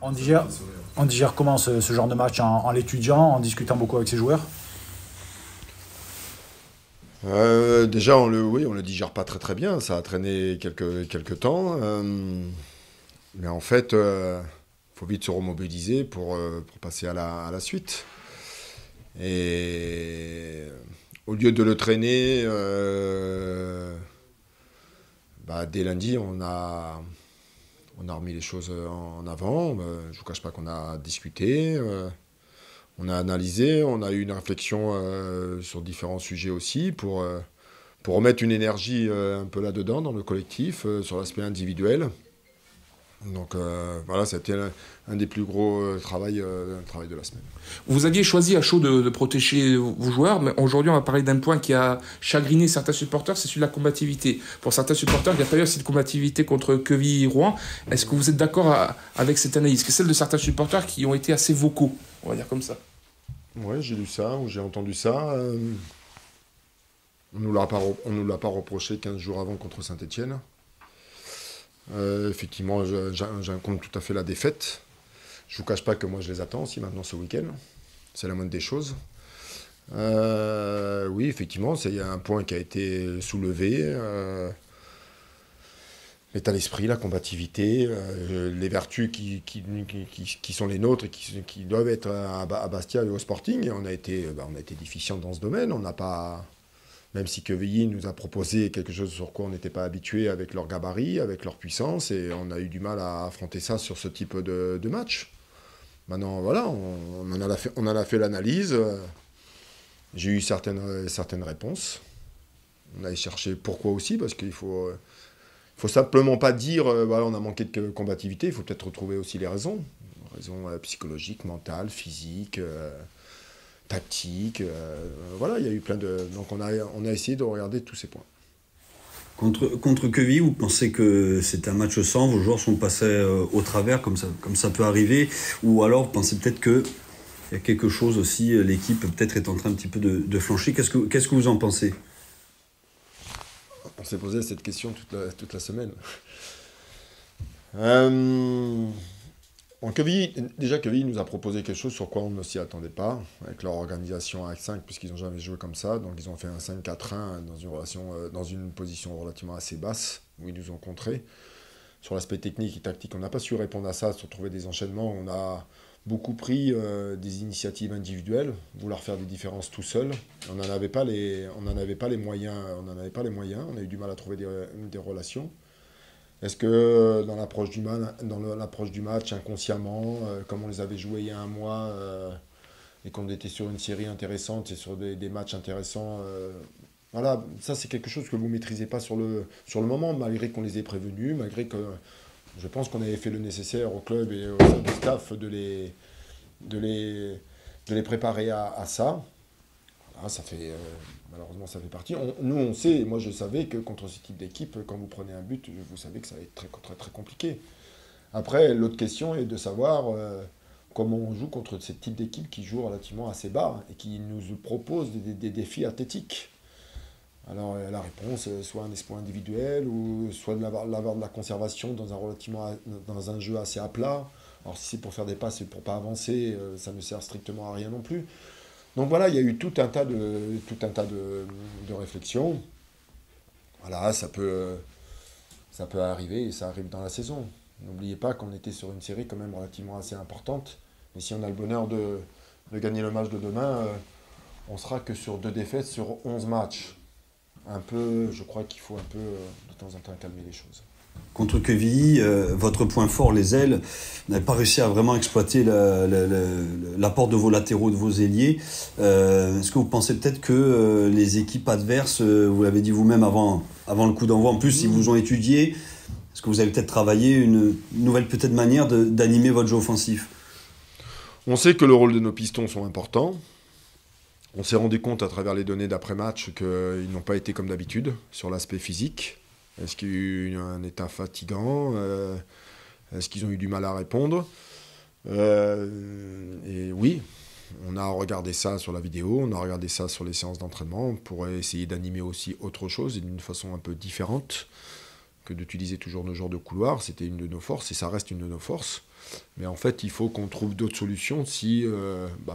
On Ça me digère, fait sourire. on digère comment ce genre de match en l'étudiant, en discutant beaucoup avec ses joueurs? Déjà, oui, on le digère pas très très bien. Ça a traîné quelques temps. Mais en fait, faut vite se remobiliser pour passer à la suite. Et au lieu de le traîner, dès lundi, on a remis les choses en avant. Je ne vous cache pas qu'on a discuté, on a analysé, on a eu une réflexion sur différents sujets aussi pour remettre une énergie un peu là-dedans, dans le collectif, sur l'aspect individuel. Donc voilà, c'était un des plus gros travail de la semaine. Vous aviez choisi à chaud de protéger vos joueurs, mais aujourd'hui on va parler d'un point qui a chagriné certains supporters, c'est celui de la combativité. Pour certains supporters, il n'y a pas eu assez de combativité contre Quevilly-Rouen. Est-ce que vous êtes d'accord avec cette analyse, que celle de certains supporters qui ont été assez vocaux, on va dire comme ça? Ouais, j'ai lu ça, ou j'ai entendu ça. On nous l'a pas reproché 15 jours avant contre Saint-Etienne. Effectivement, j'incompte tout à fait la défaite. Je vous cache pas que moi je les attends aussi maintenant ce week-end. C'est la moindre des choses. Oui, effectivement, il y a un point qui a été soulevé. L'état d'esprit, la combativité, les vertus qui sont les nôtres et qui doivent être à Bastia et au Sporting. Et on a été déficient dans ce domaine. On n'a pas, même si Quevilly nous a proposé quelque chose sur quoi on n'était pas habitué avec leur gabarit, avec leur puissance, et on a eu du mal à affronter ça sur ce type de match. Maintenant, voilà, on en a fait l'analyse. J'ai eu certaines réponses. On a cherché pourquoi aussi, parce qu'il faut simplement pas dire voilà, on a manqué de combativité, il faut peut-être retrouver aussi les raisons. Raisons psychologiques, mentales, physiques, tactiques. Voilà, il y a eu plein de. Donc on a essayé de regarder tous ces points. Contre Quevilly, vous pensez que c'était un match sans, vos joueurs sont passés au travers, comme ça peut arriver, ou alors vous pensez peut-être qu'il y a quelque chose aussi, l'équipe peut-être est en train un petit peu de flancher. Qu'est-ce que vous en pensez? On s'est posé cette question toute la semaine. Quevilly nous a proposé quelque chose sur quoi on ne s'y attendait pas, avec leur organisation à 5, puisqu'ils n'ont jamais joué comme ça. Donc ils ont fait un 5-4-1 dans une position relativement assez basse, où ils nous ont contrés. Sur l'aspect technique et tactique, on n'a pas su répondre à ça, sur trouver des enchaînements. On a beaucoup pris des initiatives individuelles, vouloir faire des différences tout seul. On n'en avait pas les moyens. On a eu du mal à trouver des relations. Est-ce que dans l'approche du match, inconsciemment, comme on les avait joués il y a un mois, et qu'on était sur une série intéressante et sur des matchs intéressants, voilà, ça c'est quelque chose que vous ne maîtrisez pas sur le moment, malgré qu'on les ait prévenus, malgré que je pense qu'on avait fait le nécessaire au club et au sein du staff de les préparer à ça. Voilà, malheureusement, ça fait partie. Nous, on sait, moi je savais que contre ce type d'équipe, quand vous prenez un but, vous savez que ça va être très, très, très compliqué. Après, l'autre question est de savoir comment on joue contre ce type d'équipe qui joue relativement assez bas et qui nous propose des défis athlétiques. Alors la réponse, soit un espoir individuel, ou soit de la conservation dans un jeu assez à plat. Alors si c'est pour faire des passes et pour pas avancer, ça ne sert strictement à rien non plus. Donc voilà, il y a eu tout un tas de réflexions. Voilà, ça peut arriver et ça arrive dans la saison. N'oubliez pas qu'on était sur une série quand même relativement assez importante. Mais si on a le bonheur de gagner le match de demain, on sera que sur 2 défaites sur 11 matchs. Je crois qu'il faut un peu de temps en temps calmer les choses. Contre Quevilly, votre point fort, les ailes, vous n'avez pas réussi à vraiment exploiter l'apport de vos latéraux, de vos ailiers. Est-ce que vous pensez peut-être que les équipes adverses, vous l'avez dit vous-même avant le coup d'envoi, en plus, ils vous ont étudié, est-ce que vous avez peut-être travaillé une nouvelle peut-être manière d'animer votre jeu offensif? On sait que le rôle de nos pistons sont importants. On s'est rendu compte à travers les données d'après-match qu'ils n'ont pas été comme d'habitude sur l'aspect physique. Est-ce qu'il y a eu un état fatigant? Est-ce qu'ils ont eu du mal à répondre? Et oui, on a regardé ça sur la vidéo, on a regardé ça sur les séances d'entraînement pour essayer d'animer aussi autre chose et d'une façon un peu différente. que d'utiliser toujours nos joueurs de couloir. C'était une de nos forces et ça reste une de nos forces. Mais en fait, il faut qu'on trouve d'autres solutions si,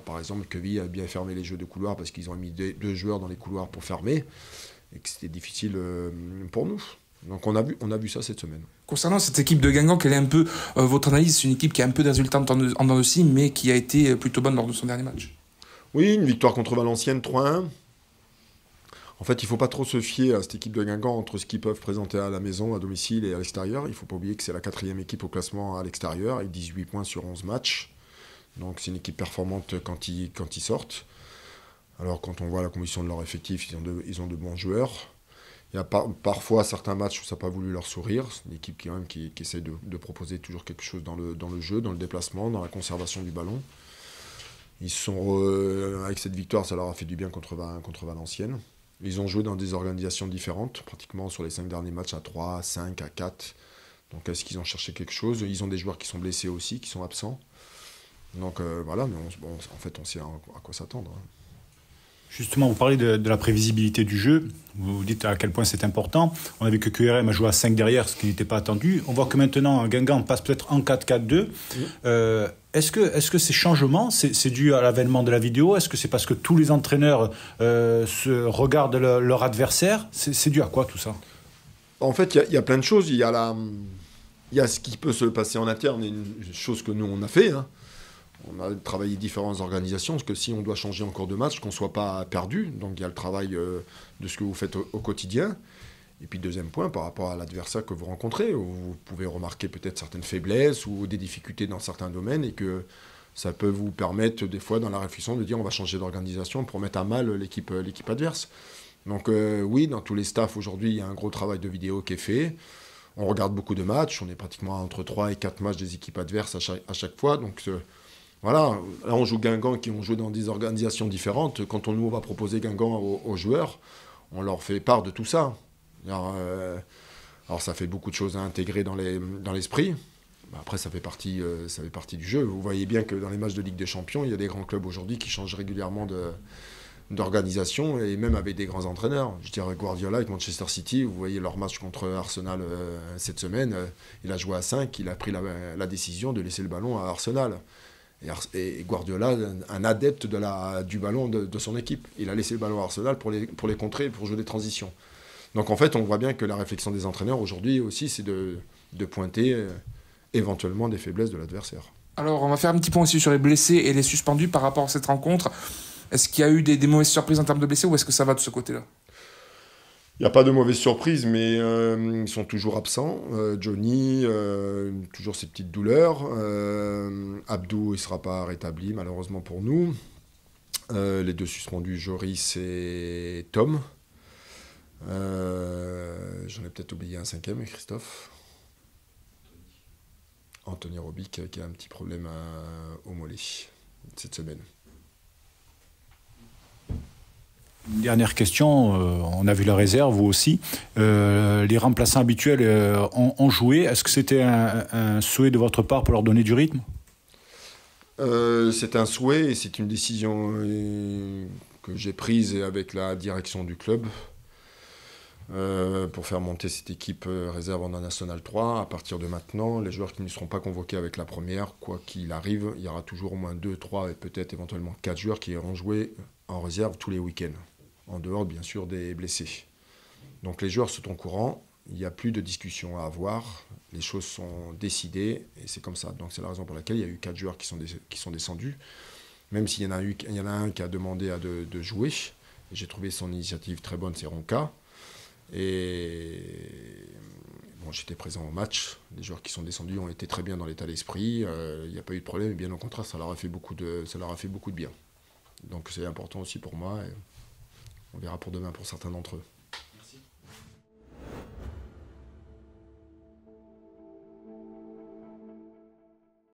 par exemple, Queville a bien fermé les jeux de couloir parce qu'ils ont mis deux joueurs dans les couloirs pour fermer et que c'était difficile pour nous. Donc on a vu ça cette semaine. Concernant cette équipe de Guingamp, quelle est un peu votre analyse? C'est une équipe qui a un peu de résultats en dents de scie, mais qui a été plutôt bonne lors de son dernier match. Oui, une victoire contre Valenciennes 3-1. En fait, il ne faut pas trop se fier à cette équipe de Guingamp entre ce qu'ils peuvent présenter à la maison, à domicile et à l'extérieur. Il ne faut pas oublier que c'est la 4e équipe au classement à l'extérieur, avec 18 points sur 11 matchs. Donc c'est une équipe performante quand ils sortent. Alors quand on voit la composition de leur effectif, ils ont de bons joueurs. Il y a parfois certains matchs où ça n'a pas voulu leur sourire. C'est une équipe qui essaie de proposer toujours quelque chose dans le jeu, dans le déplacement, dans la conservation du ballon. Ils sont, avec cette victoire, ça leur a fait du bien contre Valenciennes. Ils ont joué dans des organisations différentes, pratiquement sur les 5 derniers matchs à 3, à 5, à 4. Donc est-ce qu'ils ont cherché quelque chose? Ils ont des joueurs qui sont blessés aussi, qui sont absents. Donc voilà, mais en fait on sait à quoi s'attendre. Justement, vous parlez de la prévisibilité du jeu. Vous dites à quel point c'est important. On a vu que QRM a joué à 5 derrière, ce qui n'était pas attendu. On voit que maintenant, Guingamp passe peut-être en 4-4-2. Est-ce que ces changements, c'est dû à l'avènement de la vidéo? Est-ce que c'est parce que tous les entraîneurs se regardent leur adversaire? C'est dû à quoi tout ça? En fait, il y a plein de choses. Il y a ce qui peut se passer en interne, et une chose que nous, on a fait. On a travaillé différentes organisations, parce que si on doit changer encore de match, qu'on ne soit pas perdu. Donc il y a le travail de ce que vous faites au quotidien. Et puis deuxième point, par rapport à l'adversaire que vous rencontrez, où vous pouvez remarquer peut-être certaines faiblesses ou des difficultés dans certains domaines, et que ça peut vous permettre des fois dans la réflexion de dire on va changer d'organisation pour mettre à mal l'équipe adverse. Donc oui, dans tous les staffs aujourd'hui, il y a un gros travail de vidéo qui est fait. On regarde beaucoup de matchs, on est pratiquement entre 3 et 4 matchs des équipes adverses à chaque fois. Donc voilà, là on joue Guingamp qui ont joué dans des organisations différentes. Quand on va proposer Guingamp aux joueurs, on leur fait part de tout ça. Alors ça fait beaucoup de choses à intégrer dans l'esprit. Après ça fait partie du jeu. Vous voyez bien que dans les matchs de Ligue des Champions, il y a des grands clubs aujourd'hui qui changent régulièrement d'organisation, et même avec des grands entraîneurs. Je dirais Guardiola avec Manchester City, vous voyez leur match contre Arsenal cette semaine, il a joué à 5, il a pris la décision de laisser le ballon à Arsenal. Et Guardiola, un adepte du ballon de son équipe. Il a laissé le ballon à Arsenal pour les contrer, pour jouer des transitions. Donc en fait, on voit bien que la réflexion des entraîneurs aujourd'hui aussi, c'est de pointer éventuellement des faiblesses de l'adversaire. Alors on va faire un petit point aussi sur les blessés et les suspendus par rapport à cette rencontre. Est-ce qu'il y a eu des mauvaises surprises en termes de blessés, ou est-ce que ça va de ce côté-là? Il n'y a pas de mauvaises surprises, mais ils sont toujours absents. Johnny, toujours ses petites douleurs. Abdou, il ne sera pas rétabli, malheureusement pour nous. Les 2 suspendus, Joris et Tom. J'en ai peut-être oublié un 5e, Christophe. Anthony Robic, qui a un petit problème au mollet cette semaine. Une dernière question, on a vu la réserve, vous aussi. Les remplaçants habituels ont joué. Est-ce que c'était un souhait de votre part pour leur donner du rythme? C'est un souhait et c'est une décision que j'ai prise avec la direction du club pour faire monter cette équipe réserve en National 3. À partir de maintenant, les joueurs qui ne seront pas convoqués avec la première, quoi qu'il arrive, il y aura toujours au moins 2, 3 et peut-être éventuellement 4 joueurs qui iront jouer en réserve tous les week-ends, en dehors bien sûr des blessés. Donc les joueurs sont au courant, il n'y a plus de discussion à avoir, les choses sont décidées et c'est comme ça. Donc c'est la raison pour laquelle il y a eu 4 joueurs qui sont descendus, même s'il y en a un qui a demandé de jouer. J'ai trouvé son initiative très bonne, c'est Ronca. Et bon, j'étais présent au match, les joueurs qui sont descendus ont été très bien dans l'état d'esprit, il n'y a pas eu de problème, et bien au contraire, ça leur a fait beaucoup de bien. Donc c'est important aussi pour moi, et on verra pour demain pour certains d'entre eux.